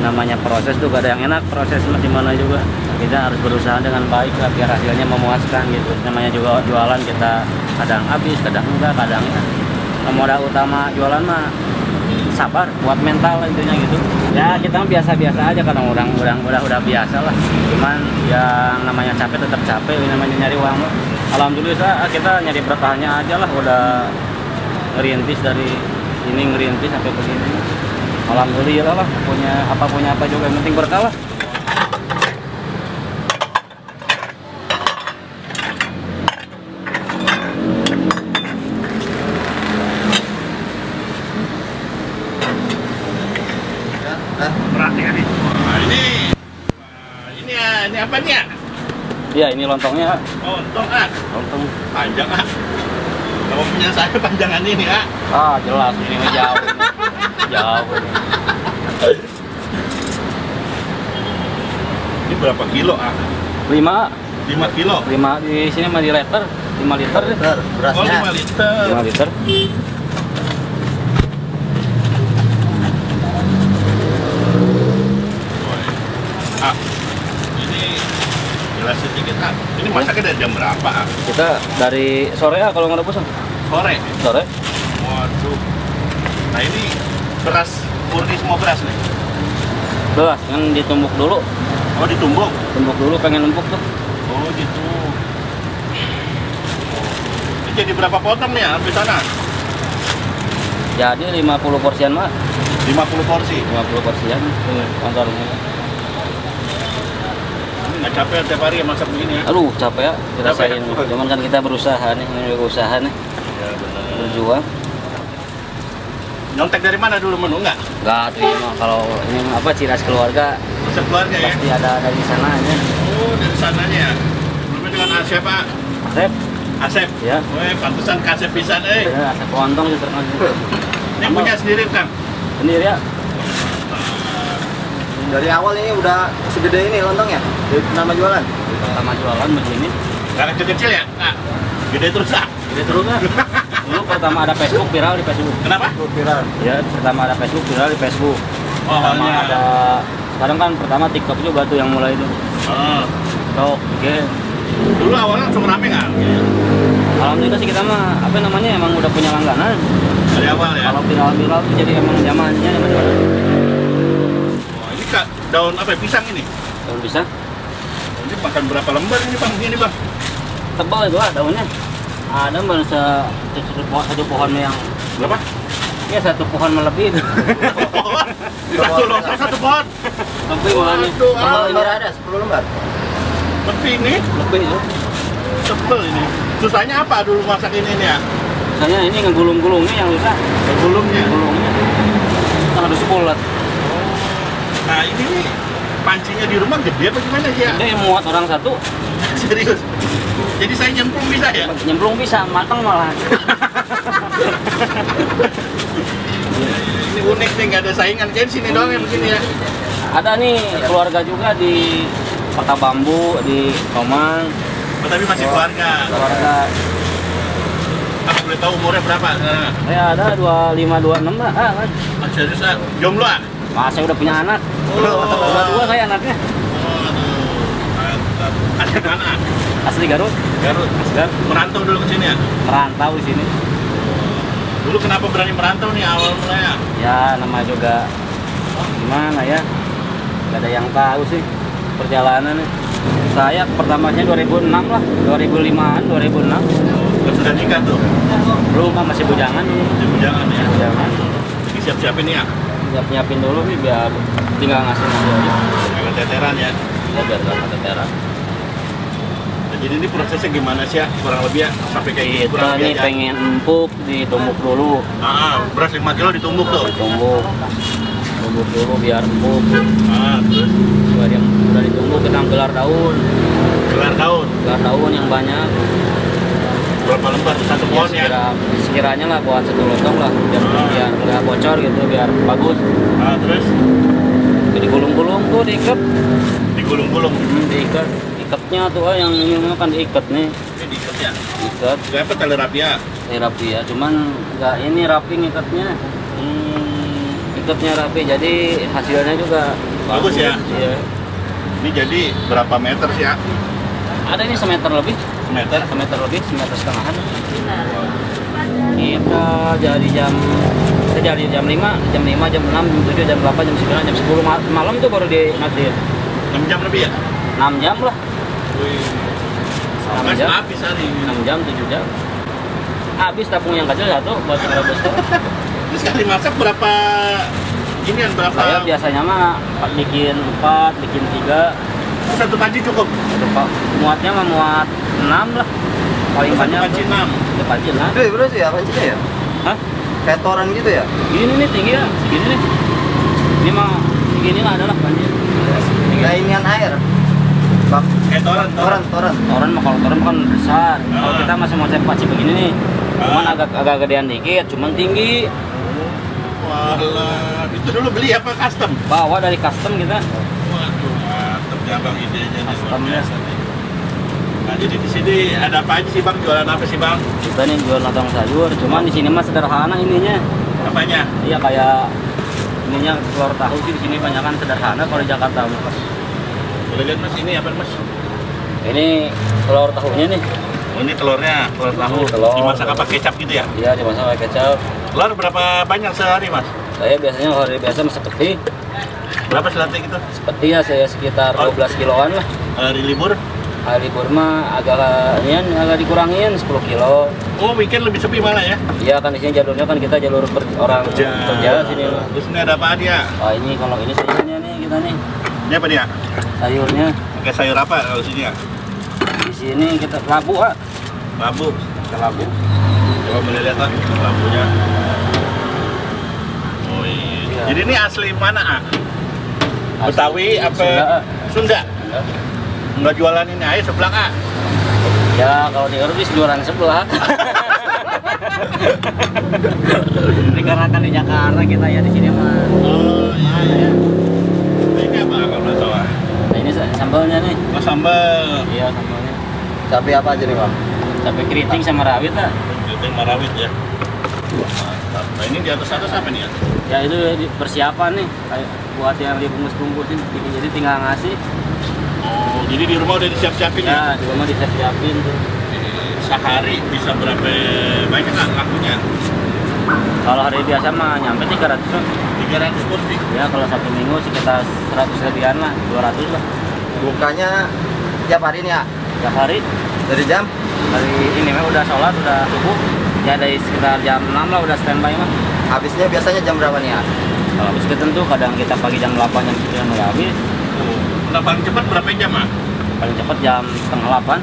namanya proses tuh gak ada yang enak, proses di mana juga kita harus berusaha dengan baik lah biar hasilnya memuaskan gitu. Namanya juga jualan, kita kadang habis, kadang enggak, kadang ya. Modal utama jualan mah sabar, kuat mental intinya gitu. Ya kita biasa-biasa aja karena udah biasa lah. Cuman yang namanya capek tetap capek, namanya nyari uang. Alhamdulillah kita nyari bertahannya aja lah, udah ngerintis dari ini ngerintis sampai begini. Alhamdulillah lah, punya apa juga, yang penting berkah lah. Berat ya nih. Nah, ini apa nih ya? Iya, ini lontongnya. Oh, lontong ah. Lontong Panjang ah. Kalau punya saya panjangan ini ah. ah jelas ini mah jauh ini. Jauh ini. Ini berapa kilo ah? 5 kilo. 5 di sini mah di liter 5 liter deh. Berasnya. Oh, 5 liter. 5 liter. Ah, ini jelasin dikit ah. Ini masaknya dari jam berapa ah? Kita dari sore ya kalau ngerebus. Sore. Sore. Waduh. Nah ini beras murni, semua beras nih. Beras kan ditumbuk dulu. Oh ditumbuk. Tumbuk dulu pengen numpuk tuh. Oh gitu. Ini jadi berapa potong nih ya sampai sana? Jadi 50 porsian mah. 50 porsi. 50 porsian kantornya. Nggak capek tiap hari ya masak begini ya? Aduh capek ya kita Capek ya? sayin. Cuman kan kita berusaha nih, ini usaha nih. Ya benar. Berjuang. Nyontek dari mana dulu menu nggak? Enggak tuh ini mah kalau ini mah apa ciri khas keluarga Resep keluarga ya? pasti ada dari sana aja. Oh dari sananya ya? Belum dengan Asep Pak? Asep Asep? ya. Weh pantesan kasep pisan Ya, Asep lontong juga terkenal. Ini punya sendiri kan? Sendiri ya. Dari awal ini udah segede ini lontongnya, nama jualan. Pertama jualan begini. Nggak kecil-kecil ya? Nggak? Gede terus ah? Jadi terus kan. Dulu pertama ada Facebook, viral di Facebook. Kenapa? Viral. Ya, pertama ada Facebook, viral di Facebook. Oh, Pertama awalnya. ada sekarang kan pertama TikTok juga tuh yang mulai itu. Oh. TikTok, bikin. Dulu awalnya langsung rame nggak? Alhamdulillah sih kita mah apa namanya emang udah punya langganan. Dari awal ya? Kalau viral-viral tuh jadi emang zamannya zaman. Oh, ini kak daun apa ya? Pisang ini? Kalau bisa Ini makan berapa lembar ini bang? Ini bang? tebal itu lah daunnya. Ada baru satu pohon yang Berapa? ya satu pohon melebih itu. Satu lontong satu pohon. Lebih malah nih. Waduh, Berapa ah, lembar ada? 10 lembar. lebih ini, Lebih itu. tebel ini. Susahnya apa dulu masak ini nih ya? Misalnya ini ngegulung-gulungnya yang susah. Gulungnya. Gulungnya harus bulat. Nah ini nih pancinya di rumah gede apa gimana sih ya? Ini muat orang satu, Serius. Jadi saya nyemplung bisa ya? nyemplung bisa, matang malah. Ini unik nih, nggak ada saingan kayak di sini doang yang begini ya. Ada nih keluarga juga di Kota Bambu, di Tomang. Oh, tapi masih keluarga. Keluarga Aku boleh tahu umurnya berapa? Nah, saya ada 25-26 lah. Kan. serius ah? Jomblo ah? Saya udah punya anak. Oh. Dua saya anaknya. Oh, aduh. Mantap. Asli mana? Asli Garut. Garut. Garut. Merantau dulu ke sini ya? Merantau di sini. Dulu kenapa berani merantau nih awal mulanya? Ya namanya juga gimana ya? Gak ada yang tahu sih perjalanan. Saya pertamanya 2006 lah, 2005-an, 2006. Kan sudah nikah tuh? Belum, masih bujangan dulu. Jadi bujangan ya? Bujangan. Lagi siap-siapin nih ya? Nyiapin dulu nih biar tinggal ngasih aja. Jangan teteran ya? Ya biar gak keteteran. Nah, jadi ini prosesnya gimana sih ya? Kurang lebih ya? Sampai kayak gini Kita kurang lebih nih aja? pengen empuk, ditumbuk dulu. Beras 5 kilo ditumbuk tuh? Ditumbuk. Tumbuk dulu biar empuk. Terus? Biar yang udah ditumbuk kita gelar daun. Gelar daun? Gelar daun yang banyak. Berapa lembar tuh satu pohon ya? Sekiranya lah buat satu lontong lah biar nggak bocor gitu, biar bagus. Terus? Digulung-gulung tuh, diikat. Digulung-gulung? Diikat. Ikatnya tuh yang ini kan diikat nih. Ini diikat ya? Ikat. Dapat tali rapia? Rapi ya, cuman nggak ini rapi ngikatnya. Ikatnya rapi, jadi hasilnya juga Bagus ya? Iya. Ini jadi berapa meter sih ya? Ada ini semeter lebih. Meter? Semeter lebih, semeter setengahan. Kita jadi jam 5, jam 6, jam 7, jam 8, jam 9, jam 10 malam itu baru dimatiin. 6 jam lebih ya? 6 jam lah. Wih. 6 jam. Habis hari. 6 jam, 7 jam. Habis tabung yang kecil satu buat rebus. Ini sekali masak berapa inian berapa? Saya biasanya mah bikin 4, bikin 3. Satu panci cukup? Muatnya mah muat 6 lah. Paling banyak. Satu panci 6. Satu panci 6. Gede bro sih ya pancinya ya? Hah? Kayak toran gitu ya? Ini nih tinggi ya, segini nih. Ini mah segini lah adalah panci. Kayak inian air. Bak. Kayak toran. Toran mah kalau toran kan besar. Kalau kita masih mau cek panci begini nih. Cuman agak gedean dikit, cuman tinggi. Walah, itu dulu beli apa custom? Bawa dari custom kita. Waduh, mantep ya bang idenya nih, luar Customnya. biasa nih. Nah jadi di sini ada apa aja sih bang? Jualan apa sih bang? Kita nih jual lontong sayur, cuman di sini mah sederhana ininya. Apanya? Iya kayak ininya telur tahu sih di sini banyakan sederhana kalau di Jakarta. Boleh lihat mas, ini apa mas? Ini telur tahunya nih. Oh, ini telurnya, telur tahu. Telur. Dimasak apa kecap gitu ya? Iya dimasak pakai kecap. Telur berapa banyak sehari mas? Saya biasanya hari biasa masak peti. Berapa selatih gitu? Seperti ya saya sekitar 12 kiloan lah. Hari libur? Hari libur mah agak dikurangin 10 kilo. Oh weekend lebih sepi malah ya? Iya kan di sini jalurnya kan kita jalur orang kerja sini. Terus ini ada apa dia? Oh ini kalau ini sayurnya nih kita nih. Ini apa dia? Sayurnya Pakai sayur apa kalau sini ya? di sini kita labu ah. Labu. Kita labu. Coba boleh lihat lah labunya. Oh iya. Iya. Jadi ini asli mana ah? Asli Betawi apa? Sunda, ah. Sunda. Nggak jualan ini aja sebelah ah? Ya kalau di Eropa jualan sebelah. Dikarenakan di Jakarta kita ya di sini mah. Oh iya iya. Ini apa kalau nggak salah? Nah ini sambalnya nih. Oh sambal. Iya sambalnya. Cabai apa aja nih bang? Cabai keriting sama rawit lah. Keriting marawit ya. Mantap. Nah ini di atas apa nih ya? Ya itu persiapan nih kayak buat yang dibungkus-bungkusin. Jadi tinggal ngasih. Oh jadi di rumah udah disiap-siapin ya? Ya di rumah disiap-siapin tuh. Sehari bisa berapa banyak kan lakunya? Kalau hari biasa mah nyampe 300 lah. 300 porsi. Ya kalau satu minggu sekitar 100 lebihan lah, 200 lah. Bukanya tiap hari nih ya? Tiap hari. Dari jam? Hari ini mah udah sholat, udah subuh. Ya dari sekitar jam 6 lah udah standby mah. Habisnya biasanya jam berapa nih ya? Kalau habis tentu kadang kita pagi jam 8, jam 9 udah habis. Oh, nah paling cepat berapa jam ah? Paling cepat jam setengah 8.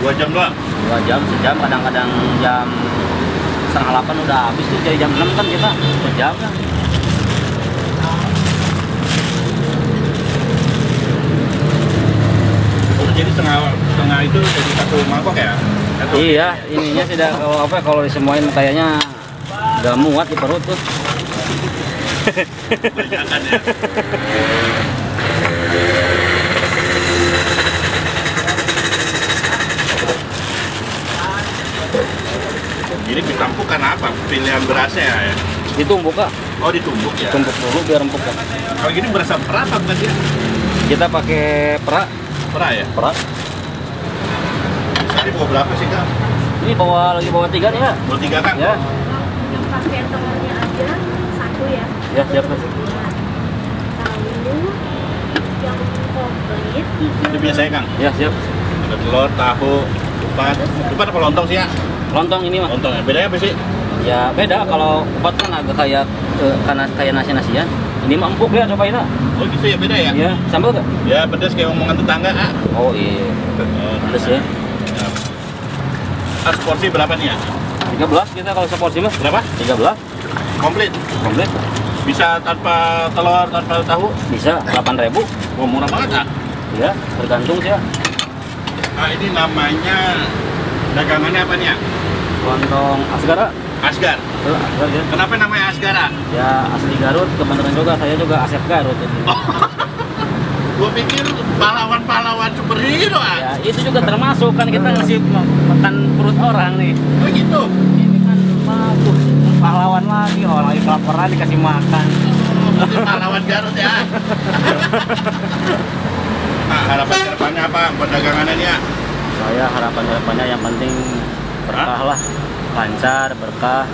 2 jam doang? 2 jam, sejam, kadang-kadang jam setengah 8 udah habis tuh. Jadi jam 6 kan kita sejam kan. Oh, jadi setengah itu jadi satu mangkok ya? Satu. Iya, ininya tidak kalau apa kalau disemuain kayaknya udah muat di perut tuh. Kebanyakan ya. Jadi ditampuk karena apa? Pilihan berasnya ya? Ditumbuk kak, Oh ditumbuk ya? tumbuk dulu biar empuk kan. Kalau gini berasa perat apa bukan dia? Kita pakai perak, Perat ya? perak. Tadi bawa berapa sih kak? Ini lagi bawa 3 nih ya. Bawa 3 kan? Ya, Yang pakai telurnya aja satu ya. ya siap Mas. Tahu yang komplit Itu biasanya kang? Ya siap. Ada telur, tahu, kupat. Kupat apa lontong sih ya? Lontong ini mah. Lontong ya? Bedanya apa sih? Ya beda, kalau kupat kan agak kayak karena kayak nasi-nasian. Ini mah empuk ya, cobain lah. Oh gitu ya, beda ya? Ya, sambal gak? Ya pedas kayak omongan tetangga ah. Oh iya, pedes ya. Ya. Ah, seporsi berapa nih ya? 13 kita kalau seporsi mah. Berapa? 13 Komplit? komplit. Bisa tanpa telur, tanpa tahu? Bisa 8.000. Wah murah banget ah. Ya, tergantung sih ya. Ah ini namanya dagangannya apa nih ya? Lontong Asgara. Asgar. Asgar ya. Kenapa namanya Asgara? Ya asli Garut, kebetulan juga saya juga Asep Garut. Gua pikir pahlawan-pahlawan superhero ah. Ya itu juga termasuk kan kita ngasih makan perut orang nih. Oh gitu? Ini kan bagus pahlawan lagi, orang lagi kelaparan dikasih makan. Oh, berarti pahlawan Garut ya. Nah, harapan ke depannya apa buat dagangannya nih ya? Saya harapan kedepannya yang penting berkah lah, lancar, berkah,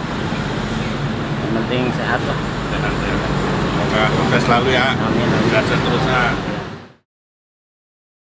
yang penting sehat lah. Semoga sukses selalu ya. Amin, amin. Dan seterusnya.